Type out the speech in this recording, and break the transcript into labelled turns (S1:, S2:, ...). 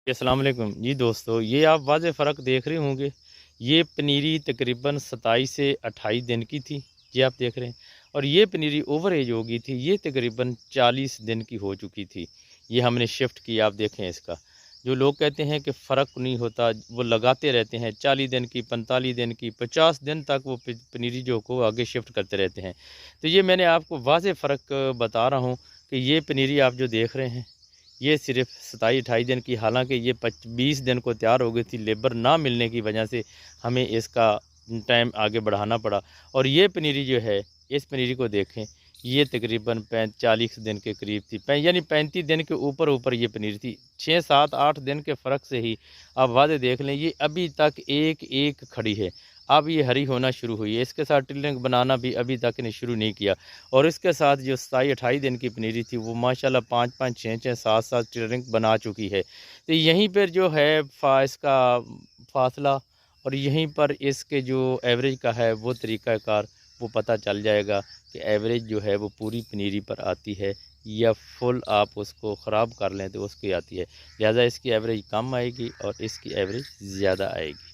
S1: अस्सलाम वालेकुम जी दोस्तों, ये आप वाज़ेह फ़र्क देख रहे होंगे। ये पनीरी तकरीबन 27 से 28 दिन की थी, ये आप देख रहे हैं। और ये पनीरी ओवर एज हो गई थी, ये तकरीबन 40 दिन की हो चुकी थी। ये हमने शिफ्ट की, आप देखें इसका। जो लोग कहते हैं कि फ़र्क नहीं होता, वो लगाते रहते हैं 40 दिन की, 45 दिन की, 50 दिन तक वो पनीरी जो को आगे शिफ्ट करते रहते हैं। तो ये मैंने आपको वाज़ेह फ़र्क बता रहा हूँ कि ये पनीरी आप जो देख रहे हैं, ये सिर्फ़ 27-28 दिन की, हालाँकि ये 20 दिन को तैयार हो गई थी। लेबर ना मिलने की वजह से हमें इसका टाइम आगे बढ़ाना पड़ा। और ये पनीरी जो है, इस पनीरी को देखें, ये तकरीबन 40 दिन के करीब थी, यानी 35 दिन के ऊपर ये पनीर थी। 6, 7, 8 दिन के फ़र्क से ही आप वाज़ेह देख लें, ये अभी तक एक-एक खड़ी है। अब ये हरी होना शुरू हुई है। इसके साथ टिल्लिंग बनाना भी अभी तक इन्हें शुरू नहीं किया। और इसके साथ जो 27-28 दिन की पनीरी थी, वो माशाल्लाह 5-5, 6-6, 7-7 टिल्लिंग बना चुकी है। तो यहीं पर जो है इसका फ़ासला, और यहीं पर इसके जो एवरेज का है वो तरीक़ाकार वो पता चल जाएगा कि एवरेज जो है वो पूरी पनीरी पर आती है या फुल आप उसको ख़राब कर लें तो उसकी आती है। लिहाज़ा इसकी एवरेज कम आएगी और इसकी एवरेज ज़्यादा आएगी।